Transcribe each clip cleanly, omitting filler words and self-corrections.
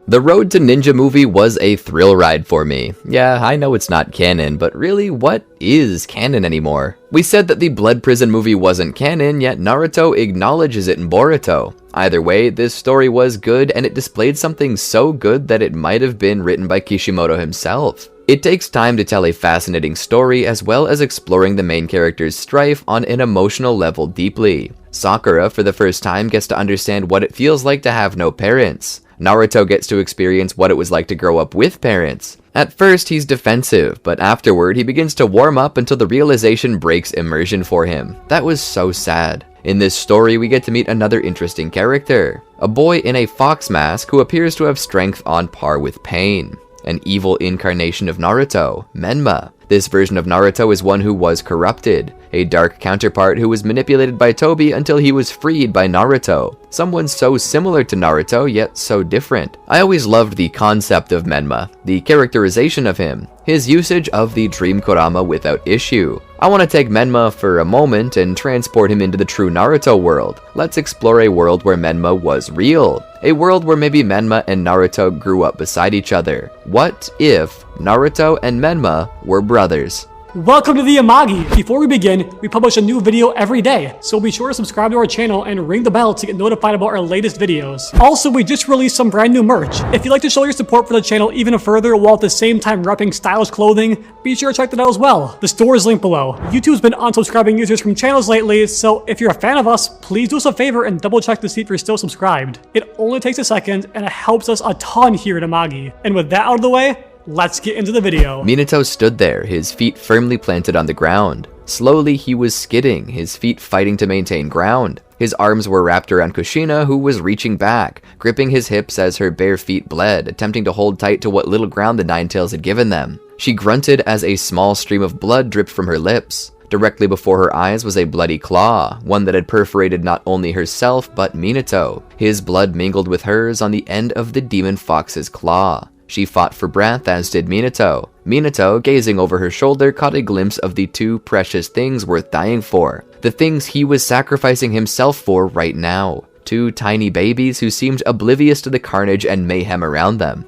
The Road to Ninja movie was a thrill ride for me. Yeah, I know it's not canon, but really, what is canon anymore? We said that the Blood Prison movie wasn't canon, yet Naruto acknowledges it in Boruto. Either way, this story was good, and it displayed something so good that it might have been written by Kishimoto himself. It takes time to tell a fascinating story, as well as exploring the main character's strife on an emotional level deeply. Sakura, for the first time, gets to understand what it feels like to have no parents. Naruto gets to experience what it was like to grow up with parents. At first, he's defensive, but afterward, he begins to warm up until the realization breaks immersion for him. That was so sad. In this story, we get to meet another interesting character. A boy in a fox mask who appears to have strength on par with Pain. An evil incarnation of Naruto, Menma. This version of Naruto is one who was corrupted, a dark counterpart who was manipulated by Tobi until he was freed by Naruto. Someone so similar to Naruto, yet so different. I always loved the concept of Menma, the characterization of him, his usage of the Dream Kurama without issue. I want to take Menma for a moment and transport him into the true Naruto world. Let's explore a world where Menma was real. A world where maybe Menma and Naruto grew up beside each other. What if Naruto and Menma were brothers? Welcome to the Amagi! Before we begin, we publish a new video every day, so be sure to subscribe to our channel and ring the bell to get notified about our latest videos. Also, we just released some brand new merch. If you'd like to show your support for the channel even further while at the same time repping stylish clothing, be sure to check that out as well. The store is linked below. YouTube's been unsubscribing users from channels lately, so if you're a fan of us, please do us a favor and double check to see if you're still subscribed. It only takes a second, and it helps us a ton here at Amagi. And with that out of the way, let's get into the video. Minato stood there, his feet firmly planted on the ground. Slowly, he was skidding, his feet fighting to maintain ground. His arms were wrapped around Kushina, who was reaching back, gripping his hips as her bare feet bled, attempting to hold tight to what little ground the Ninetales had given them. She grunted as a small stream of blood dripped from her lips. Directly before her eyes was a bloody claw, one that had perforated not only herself, but Minato. His blood mingled with hers on the end of the demon fox's claw. She fought for breath, as did Minato. Minato, gazing over her shoulder, caught a glimpse of the two precious things worth dying for. The things he was sacrificing himself for right now. Two tiny babies who seemed oblivious to the carnage and mayhem around them.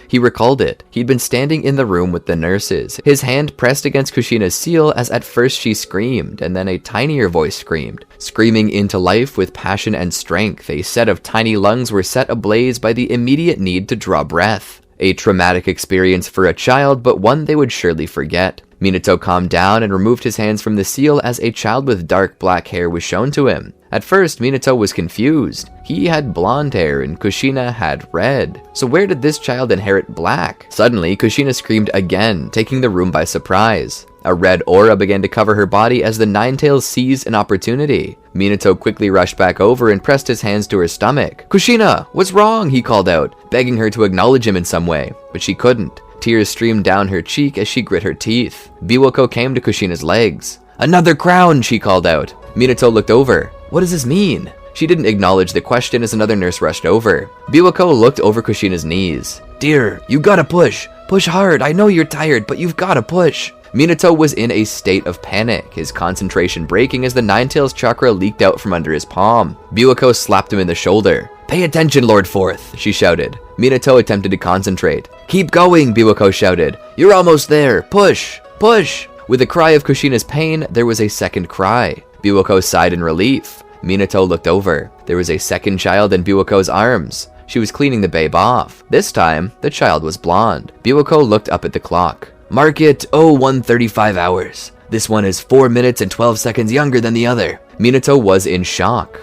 He recalled it. He'd been standing in the room with the nurses, his hand pressed against Kushina's seal as at first she screamed, and then a tinier voice screamed. Screaming into life with passion and strength, a set of tiny lungs were set ablaze by the immediate need to draw breath. A traumatic experience for a child, but one they would surely forget. Minato calmed down and removed his hands from the seal as a child with dark black hair was shown to him. At first, Minato was confused. He had blonde hair and Kushina had red. So where did this child inherit black? Suddenly, Kushina screamed again, taking the room by surprise. A red aura began to cover her body as the Ninetales seized an opportunity. Minato quickly rushed back over and pressed his hands to her stomach. "Kushina, what's wrong?" he called out, begging her to acknowledge him in some way. But she couldn't. Tears streamed down her cheek as she grit her teeth. Biwako came to Kushina's legs. "Another crown!" she called out. Minato looked over. What does this mean? She didn't acknowledge the question as another nurse rushed over. Biwako looked over Kushina's knees. "Dear, you gotta push. Push hard. I know you're tired, but you've gotta push." Minato was in a state of panic, his concentration breaking as the Ninetales chakra leaked out from under his palm. Biwako slapped him in the shoulder. "Pay attention, Lord Fourth," she shouted. Minato attempted to concentrate. "Keep going," Biwako shouted. "You're almost there. Push! Push!" With a cry of Kushina's pain, there was a second cry. Biwako sighed in relief. Minato looked over. There was a second child in Biwako's arms. She was cleaning the babe off. This time, the child was blonde. Biwako looked up at the clock. "Mark it 01:35 hours. This one is 4 minutes and 12 seconds younger than the other." Minato was in shock.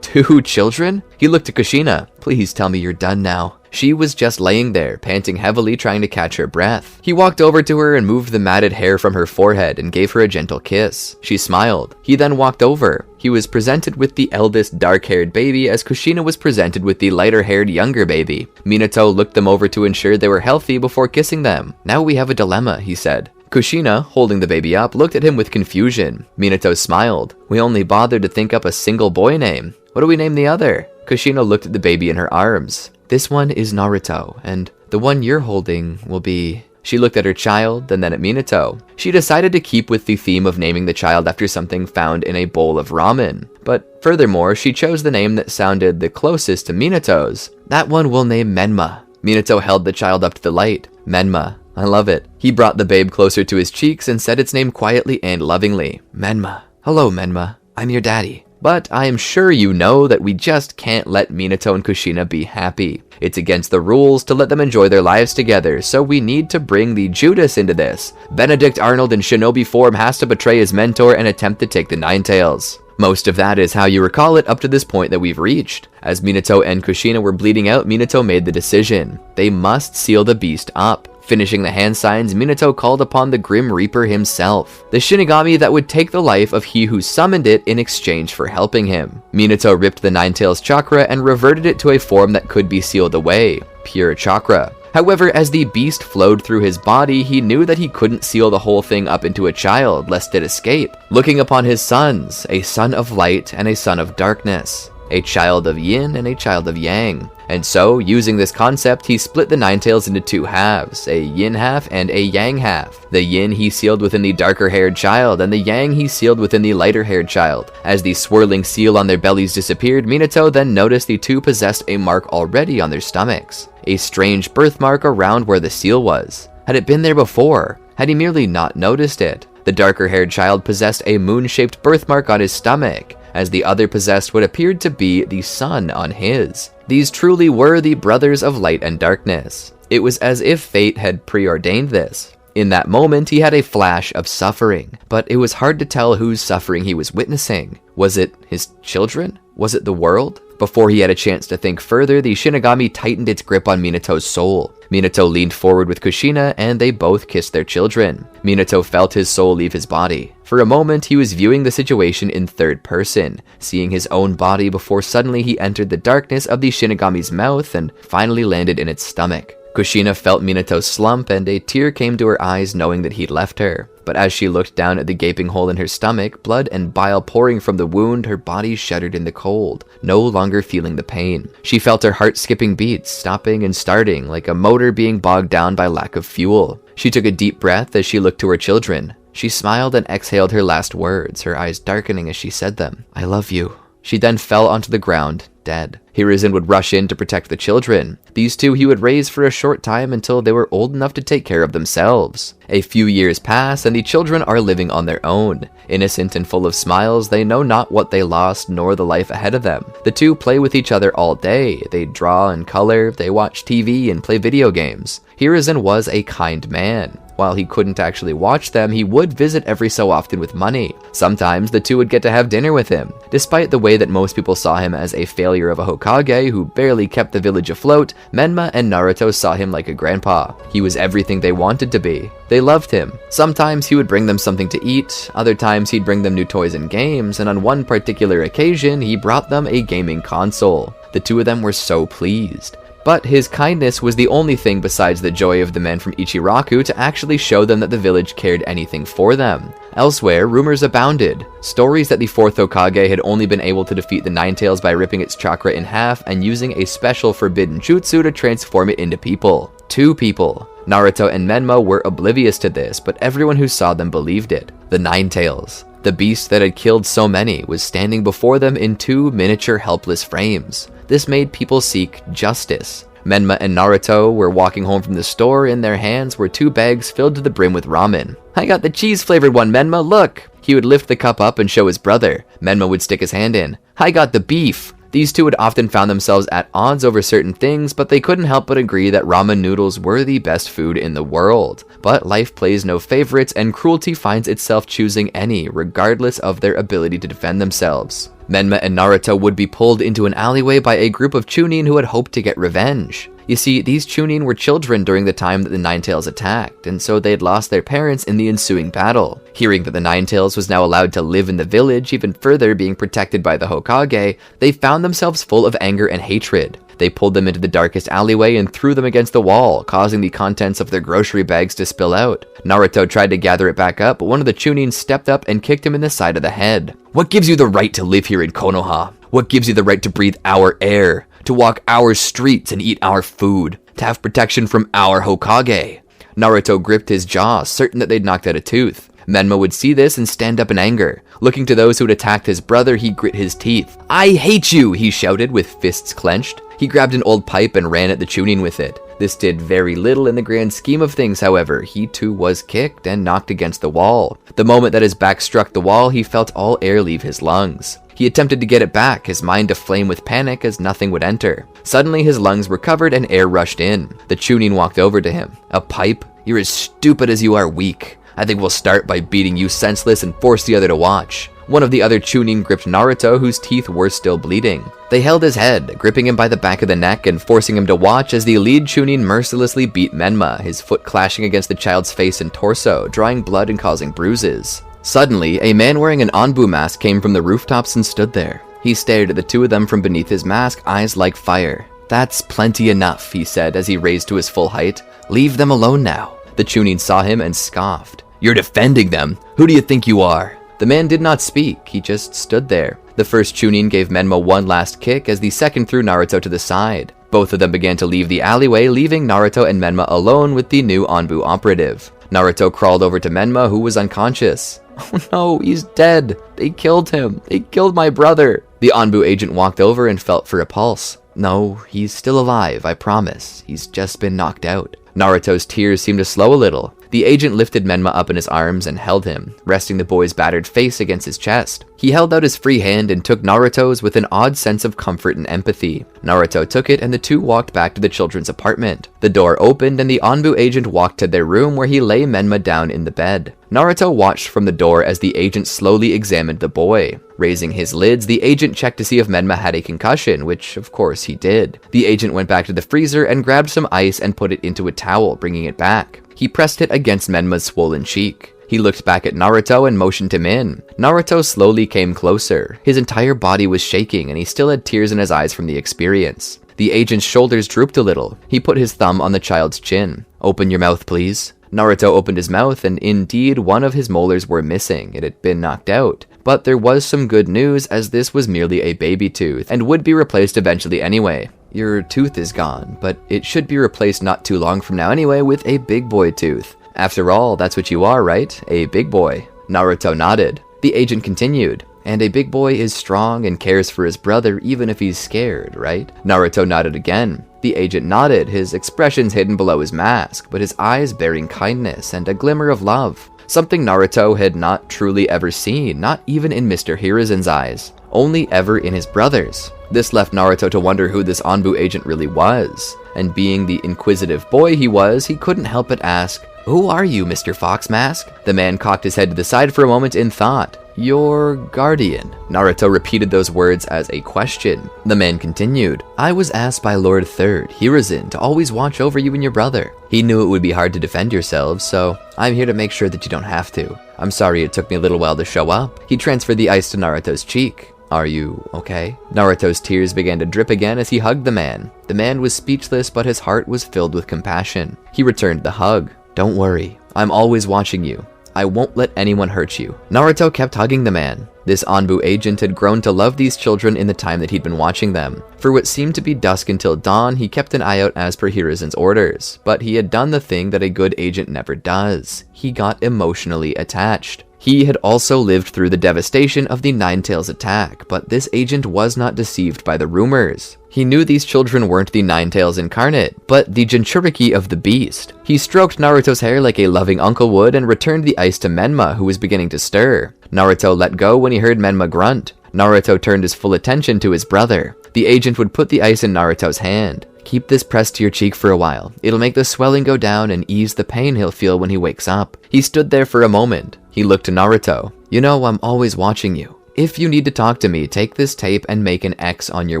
Two children? He looked to Kushina. "Please tell me you're done now." She was just laying there, panting heavily, trying to catch her breath. He walked over to her and moved the matted hair from her forehead and gave her a gentle kiss. She smiled. He then walked over. He was presented with the eldest dark-haired baby as Kushina was presented with the lighter-haired younger baby. Minato looked them over to ensure they were healthy before kissing them. "Now we have a dilemma," he said. Kushina, holding the baby up, looked at him with confusion. Minato smiled. "We only bothered to think up a single boy name. What do we name the other?" Kushina looked at the baby in her arms. This one is Naruto, and the one you're holding will be... She looked at her child and then at Minato. She decided to keep with the theme of naming the child after something found in a bowl of ramen. But furthermore, she chose the name that sounded the closest to Minato's. That one we'll name Menma. Minato held the child up to the light. Menma. I love it. He brought the babe closer to his cheeks and said its name quietly and lovingly. Menma. Hello, Menma. I'm your daddy. But I am sure you know that we just can't let Minato and Kushina be happy. It's against the rules to let them enjoy their lives together, so we need to bring the Judas into this. Benedict Arnold in shinobi form has to betray his mentor and attempt to take the Nine Tails. Most of that is how you recall it up to this point that we've reached. As Minato and Kushina were bleeding out, Minato made the decision. They must seal the beast up. Finishing the hand signs, Minato called upon the Grim Reaper himself, the Shinigami that would take the life of he who summoned it in exchange for helping him. Minato ripped the Nine Tails chakra and reverted it to a form that could be sealed away, pure chakra. However, as the beast flowed through his body, he knew that he couldn't seal the whole thing up into a child, lest it escape. Looking upon his sons, a son of light and a son of darkness, a child of yin and a child of yang. And so, using this concept, he split the Nine Tails into two halves, a yin half and a yang half. The yin he sealed within the darker-haired child, and the yang he sealed within the lighter-haired child. As the swirling seal on their bellies disappeared, Minato then noticed the two possessed a mark already on their stomachs. A strange birthmark around where the seal was. Had it been there before? Had he merely not noticed it? The darker-haired child possessed a moon-shaped birthmark on his stomach, as the other possessed what appeared to be the sun on his. These truly were the brothers of light and darkness. It was as if fate had preordained this. In that moment, he had a flash of suffering, but it was hard to tell whose suffering he was witnessing. Was it his children? Was it the world? Before he had a chance to think further, the Shinigami tightened its grip on Minato's soul. Minato leaned forward with Kushina, and they both kissed their children. Minato felt his soul leave his body. For a moment, he was viewing the situation in third person, seeing his own body before suddenly he entered the darkness of the Shinigami's mouth and finally landed in its stomach. Kushina felt Minato slump, and a tear came to her eyes knowing that he'd left her. But as she looked down at the gaping hole in her stomach, blood and bile pouring from the wound, her body shuddered in the cold, no longer feeling the pain. She felt her heart skipping beats, stopping and starting, like a motor being bogged down by lack of fuel. She took a deep breath as she looked to her children. She smiled and exhaled her last words, her eyes darkening as she said them. I love you. She then fell onto the ground, dead. Hiruzen would rush in to protect the children. These two he would raise for a short time until they were old enough to take care of themselves. A few years pass, and the children are living on their own. Innocent and full of smiles, they know not what they lost nor the life ahead of them. The two play with each other all day. They draw and color, they watch TV and play video games. Hiruzen was a kind man. While he couldn't actually watch them, he would visit every so often with money. Sometimes the two would get to have dinner with him. Despite the way that most people saw him as a failure of a Hokage who barely kept the village afloat, Menma and Naruto saw him like a grandpa. He was everything they wanted to be. They loved him. Sometimes he would bring them something to eat, other times he'd bring them new toys and games, and on one particular occasion, he brought them a gaming console. The two of them were so pleased. But his kindness was the only thing besides the joy of the men from Ichiraku to actually show them that the village cared anything for them. Elsewhere, rumors abounded. Stories that the 4th Hokage had only been able to defeat the Nine Tails by ripping its chakra in half and using a special forbidden jutsu to transform it into people. 2 people. Naruto and Menma were oblivious to this, but everyone who saw them believed it. The Nine Tails. The beast that had killed so many was standing before them in 2 miniature helpless frames. This made people seek justice. Menma and Naruto were walking home from the store. In their hands were 2 bags filled to the brim with ramen. I got the cheese-flavored one, Menma, look! He would lift the cup up and show his brother. Menma would stick his hand in. I got the beef! These two had often found themselves at odds over certain things, but they couldn't help but agree that ramen noodles were the best food in the world. But life plays no favorites, and cruelty finds itself choosing any, regardless of their ability to defend themselves. Menma and Naruto would be pulled into an alleyway by a group of Chunin who had hoped to get revenge. You see, these Chunin were children during the time that the Nine Tails attacked, and so they had lost their parents in the ensuing battle. Hearing that the Nine Tails was now allowed to live in the village, even further being protected by the Hokage, they found themselves full of anger and hatred. They pulled them into the darkest alleyway and threw them against the wall, causing the contents of their grocery bags to spill out. Naruto tried to gather it back up, but one of the Chunin stepped up and kicked him in the side of the head. What gives you the right to live here in Konoha? What gives you the right to breathe our air? to walk our streets and eat our food, to have protection from our Hokage. Naruto gripped his jaw, certain that they'd knocked out a tooth. Menma would see this and stand up in anger. Looking to those who had attacked his brother, he grit his teeth. "I hate you," he shouted with fists clenched. He grabbed an old pipe and ran at the Chunin with it. This did very little in the grand scheme of things, however. He too was kicked and knocked against the wall. The moment that his back struck the wall, he felt all air leave his lungs. He attempted to get it back, his mind aflame with panic as nothing would enter. Suddenly his lungs were covered and air rushed in. The Chunin walked over to him. "A pipe? You're as stupid as you are weak. I think we'll start by beating you senseless and force the other to watch." One of the other Chunin gripped Naruto, whose teeth were still bleeding. They held his head, gripping him by the back of the neck and forcing him to watch as the lead Chunin mercilessly beat Menma, his foot clashing against the child's face and torso, drawing blood and causing bruises. Suddenly, a man wearing an Anbu mask came from the rooftops and stood there. He stared at the two of them from beneath his mask, eyes like fire. "That's plenty enough," he said as he raised to his full height. "Leave them alone now." The Chunin saw him and scoffed. "You're defending them? Who do you think you are?" The man did not speak, he just stood there. The first Chunin gave Menma one last kick as the second threw Naruto to the side. Both of them began to leave the alleyway, leaving Naruto and Menma alone with the new Anbu operative. Naruto crawled over to Menma, who was unconscious. "Oh no, he's dead. They killed him. They killed my brother." The Anbu agent walked over and felt for a pulse. "No, he's still alive, I promise. He's just been knocked out." Naruto's tears seemed to slow a little. The agent lifted Menma up in his arms and held him, resting the boy's battered face against his chest. He held out his free hand and took Naruto's with an odd sense of comfort and empathy. Naruto took it and the two walked back to the children's apartment. The door opened and the Anbu agent walked to their room where he lay Menma down in the bed. Naruto watched from the door as the agent slowly examined the boy. Raising his lids, the agent checked to see if Menma had a concussion, which of course he did. The agent went back to the freezer and grabbed some ice and put it into a towel, bringing it back. He pressed it against Menma's swollen cheek. He looked back at Naruto and motioned him in. Naruto slowly came closer. His entire body was shaking and he still had tears in his eyes from the experience. The agent's shoulders drooped a little. He put his thumb on the child's chin. "Open your mouth, please." Naruto opened his mouth and indeed one of his molars were missing. It had been knocked out. But there was some good news as this was merely a baby tooth and would be replaced eventually anyway. "Your tooth is gone, but it should be replaced not too long from now anyway with a big boy tooth. After all, that's what you are, right? A big boy." Naruto nodded. The agent continued. "And a big boy is strong and cares for his brother even if he's scared, right?" Naruto nodded again. The agent nodded, his expressions hidden below his mask, but his eyes bearing kindness and a glimmer of love. Something Naruto had not truly ever seen, not even in Mr. Hiruzen's eyes, only ever in his brother's. This left Naruto to wonder who this Anbu agent really was. And being the inquisitive boy he was, he couldn't help but ask, "Who are you, Mr. Fox Mask?" The man cocked his head to the side for a moment in thought. "Your guardian." Naruto repeated those words as a question. The man continued, "I was asked by Lord Third, Hiruzen, to always watch over you and your brother. He knew it would be hard to defend yourselves, so I'm here to make sure that you don't have to. I'm sorry it took me a little while to show up." He transferred the ice to Naruto's cheek. "Are you okay?" Naruto's tears began to drip again as he hugged the man. The man was speechless, but his heart was filled with compassion. He returned the hug. "Don't worry, I'm always watching you. I won't let anyone hurt you." Naruto kept hugging the man. This Anbu agent had grown to love these children in the time that he'd been watching them. For what seemed to be dusk until dawn, he kept an eye out as per Hiruzen's orders. But he had done the thing that a good agent never does. He got emotionally attached. He had also lived through the devastation of the Nine-Tails attack, but this agent was not deceived by the rumors. He knew these children weren't the Nine-Tails incarnate, but the Jinchuriki of the beast. He stroked Naruto's hair like a loving uncle would and returned the ice to Menma, who was beginning to stir. Naruto let go when he heard Menma grunt. Naruto turned his full attention to his brother. The agent would put the ice in Naruto's hand. "Keep this pressed to your cheek for a while. It'll make the swelling go down and ease the pain he'll feel when he wakes up." He stood there for a moment. He looked to Naruto. "You know I'm always watching you. If you need to talk to me, take this tape and make an X on your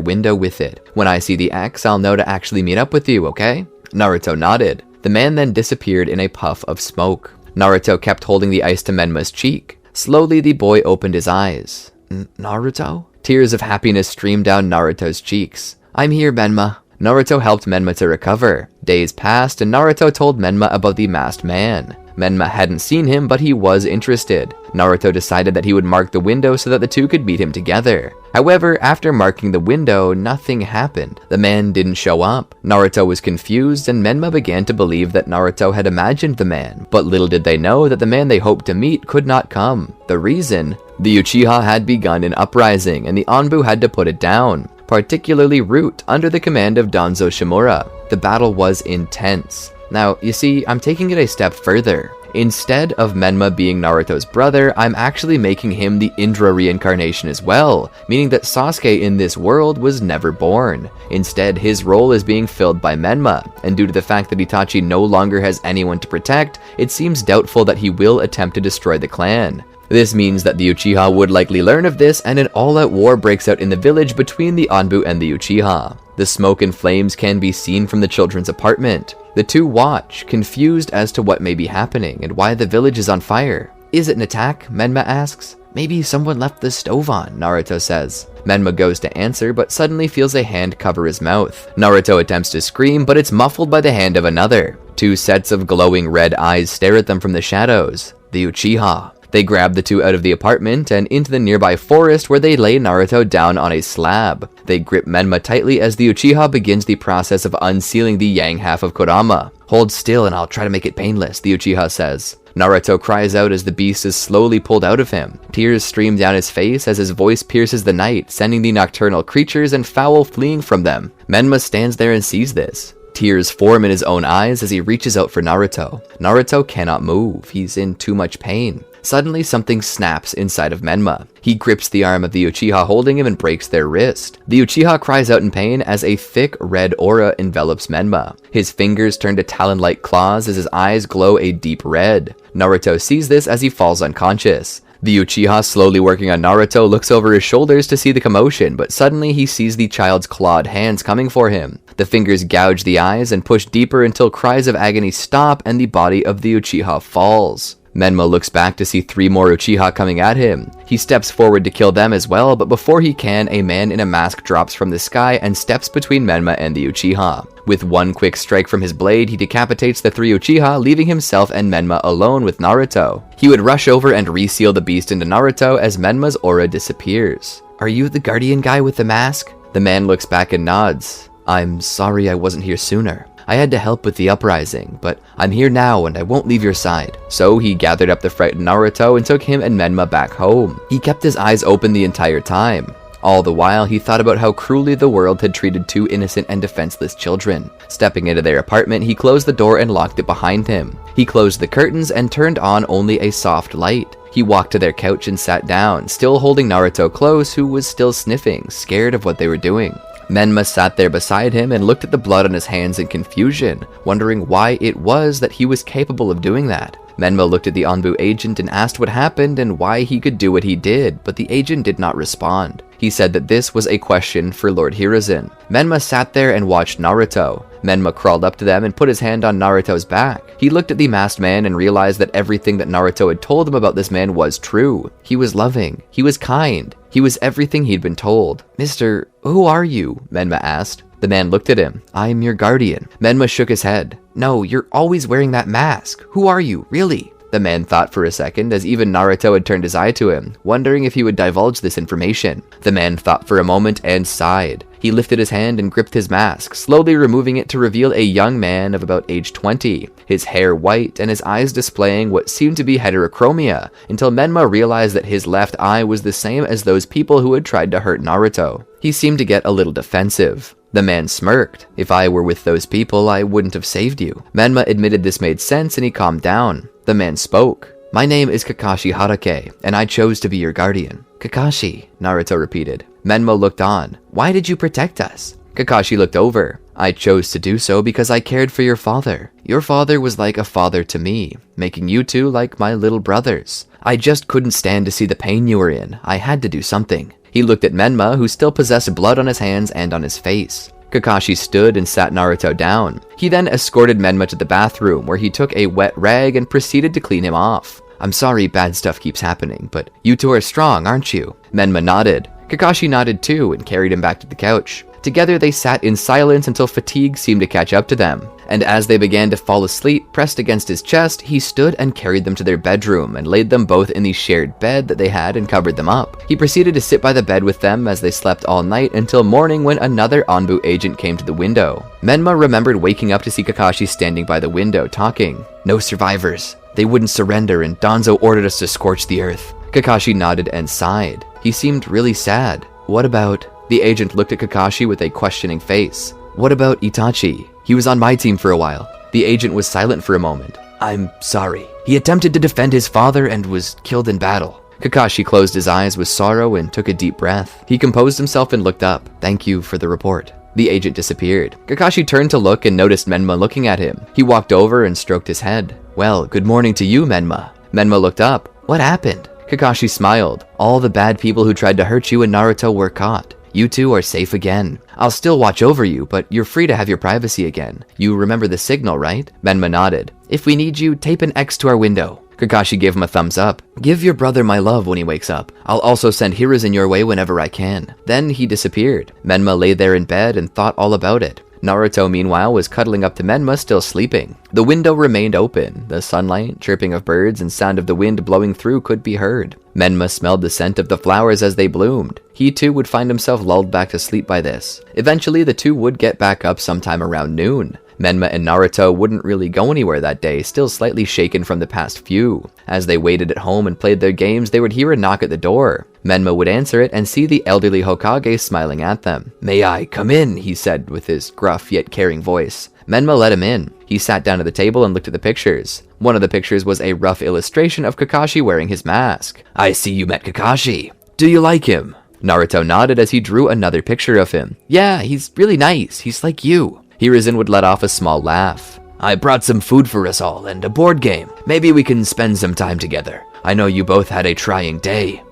window with it. When I see the X, I'll know to actually meet up with you, okay?" Naruto nodded. The man then disappeared in a puff of smoke. Naruto kept holding the ice to Menma's cheek. Slowly, the boy opened his eyes. "Naruto?" Tears of happiness streamed down Naruto's cheeks. "I'm here, Menma." Naruto helped Menma to recover. Days passed, and Naruto told Menma about the masked man. Menma hadn't seen him, but he was interested. Naruto decided that he would mark the window so that the two could meet him together. However, after marking the window, nothing happened. The man didn't show up. Naruto was confused, and Menma began to believe that Naruto had imagined the man, but little did they know that the man they hoped to meet could not come. The reason? The Uchiha had begun an uprising, and the Anbu had to put it down, particularly Root, under the command of Danzo Shimura. The battle was intense. Now, you see, I'm taking it a step further. Instead of Menma being Naruto's brother, I'm actually making him the Indra reincarnation as well, meaning that Sasuke in this world was never born. Instead, his role is being filled by Menma, and due to the fact that Itachi no longer has anyone to protect, it seems doubtful that he will attempt to destroy the clan. This means that the Uchiha would likely learn of this, and an all-out war breaks out in the village between the Anbu and the Uchiha. The smoke and flames can be seen from the children's apartment. The two watch, confused as to what may be happening and why the village is on fire. Is it an attack? Menma asks. Maybe someone left the stove on, Naruto says. Menma goes to answer, but suddenly feels a hand cover his mouth. Naruto attempts to scream, but it's muffled by the hand of another. Two sets of glowing red eyes stare at them from the shadows. The Uchiha. They grab the two out of the apartment and into the nearby forest, where they lay Naruto down on a slab. They grip Menma tightly as the Uchiha begins the process of unsealing the yang half of Kurama. Hold still and I'll try to make it painless, the Uchiha says. Naruto cries out as the beast is slowly pulled out of him. Tears stream down his face as his voice pierces the night, sending the nocturnal creatures and fowl fleeing from them. Menma stands there and sees this. Tears form in his own eyes as he reaches out for Naruto. Naruto cannot move. He's in too much pain. Suddenly, something snaps inside of Menma. He grips the arm of the Uchiha holding him and breaks their wrist. The Uchiha cries out in pain as a thick red aura envelops Menma. His fingers turn to talon-like claws as his eyes glow a deep red. Naruto sees this as he falls unconscious. The Uchiha, slowly working on Naruto, looks over his shoulders to see the commotion, but suddenly he sees the child's clawed hands coming for him. The fingers gouge the eyes and push deeper until cries of agony stop and the body of the Uchiha falls. Menma looks back to see 3 more Uchiha coming at him. He steps forward to kill them as well, but before he can, a man in a mask drops from the sky and steps between Menma and the Uchiha. With one quick strike from his blade, he decapitates the 3 Uchiha, leaving himself and Menma alone with Naruto. He would rush over and reseal the beast into Naruto as Menma's aura disappears. Are you the guardian guy with the mask? The man looks back and nods. I'm sorry I wasn't here sooner. I had to help with the uprising, but I'm here now and I won't leave your side. So he gathered up the frightened Naruto and took him and Menma back home. He kept his eyes open the entire time. All the while, he thought about how cruelly the world had treated 2 innocent and defenseless children. Stepping into their apartment, he closed the door and locked it behind him. He closed the curtains and turned on only a soft light. He walked to their couch and sat down, still holding Naruto close, who was still sniffing, scared of what they were doing. Menma sat there beside him and looked at the blood on his hands in confusion, wondering why it was that he was capable of doing that. Menma looked at the Anbu agent and asked what happened and why he could do what he did, but the agent did not respond. He said that this was a question for Lord Hiruzen. Menma sat there and watched Naruto. Menma crawled up to them and put his hand on Naruto's back. He looked at the masked man and realized that everything that Naruto had told him about this man was true. He was loving. He was kind. He was everything he'd been told. Mister, who are you? Menma asked. The man looked at him. I'm your guardian. Menma shook his head. No, you're always wearing that mask. Who are you, really? The man thought for a second, as even Naruto had turned his eye to him, wondering if he would divulge this information. The man thought for a moment and sighed. He lifted his hand and gripped his mask, slowly removing it to reveal a young man of about age 20, his hair white and his eyes displaying what seemed to be heterochromia, until Menma realized that his left eye was the same as those people who had tried to hurt Naruto. He seemed to get a little defensive. The man smirked. If I were with those people, I wouldn't have saved you. Menma admitted this made sense and he calmed down. The man spoke. My name is Kakashi Hatake, and I chose to be your guardian. Kakashi, Naruto repeated. Menma looked on. Why did you protect us? Kakashi looked over. I chose to do so because I cared for your father. Your father was like a father to me, making you two like my little brothers. I just couldn't stand to see the pain you were in. I had to do something. He looked at Menma, who still possessed blood on his hands and on his face. Kakashi stood and sat Naruto down. He then escorted Menma to the bathroom, where he took a wet rag and proceeded to clean him off. I'm sorry bad stuff keeps happening, but you two are strong, aren't you? Menma nodded. Kakashi nodded too and carried him back to the couch. Together they sat in silence until fatigue seemed to catch up to them. And as they began to fall asleep, pressed against his chest, he stood and carried them to their bedroom and laid them both in the shared bed that they had and covered them up. He proceeded to sit by the bed with them as they slept all night until morning when another Anbu agent came to the window. Menma remembered waking up to see Kakashi standing by the window talking. "No survivors. They wouldn't surrender and Danzo ordered us to scorch the earth." Kakashi nodded and sighed. He seemed really sad. "What about..." The agent looked at Kakashi with a questioning face. "What about Itachi? He was on my team for a while." The agent was silent for a moment. "I'm sorry. He attempted to defend his father and was killed in battle." Kakashi closed his eyes with sorrow and took a deep breath. He composed himself and looked up. "Thank you for the report." The agent disappeared. Kakashi turned to look and noticed Menma looking at him. He walked over and stroked his head. "Well, good morning to you, Menma." Menma looked up. "What happened?" Kakashi smiled. "All the bad people who tried to hurt you in Naruto were caught. You two are safe again. I'll still watch over you, but you're free to have your privacy again. You remember the signal, right?" Menma nodded. "If we need you, tape an X to our window." Kakashi gave him a thumbs up. "Give your brother my love when he wakes up. I'll also send Hiruzen your way whenever I can." Then he disappeared. Menma lay there in bed and thought all about it. Naruto, meanwhile, was cuddling up to Menma, still sleeping. The window remained open. The sunlight, chirping of birds, and sound of the wind blowing through could be heard. Menma smelled the scent of the flowers as they bloomed. He too would find himself lulled back to sleep by this. Eventually, the two would get back up sometime around noon. Menma and Naruto wouldn't really go anywhere that day, still slightly shaken from the past few. As they waited at home and played their games, they would hear a knock at the door. Menma would answer it and see the elderly Hokage smiling at them. "May I come in?" he said with his gruff yet caring voice. Menma let him in. He sat down at the table and looked at the pictures. One of the pictures was a rough illustration of Kakashi wearing his mask. "I see you met Kakashi. Do you like him?" Naruto nodded as he drew another picture of him. "Yeah, he's really nice. He's like you." Hiruzen would let off a small laugh. "I brought some food for us all and a board game. Maybe we can spend some time together. I know you both had a trying day."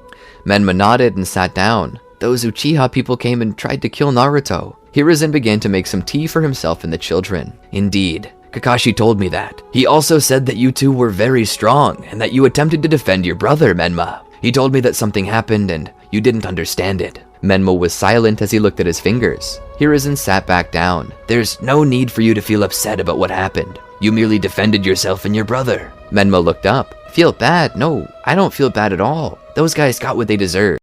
Menma nodded and sat down. "Those Uchiha people came and tried to kill Naruto." Hiruzen began to make some tea for himself and the children. "Indeed. Kakashi told me that. He also said that you two were very strong and that you attempted to defend your brother, Menma. He told me that something happened and you didn't understand it." Menma was silent as he looked at his fingers. Hiruzen sat back down. "There's no need for you to feel upset about what happened. You merely defended yourself and your brother." Menma looked up. "Feel bad? No, I don't feel bad at all. Those guys got what they deserved."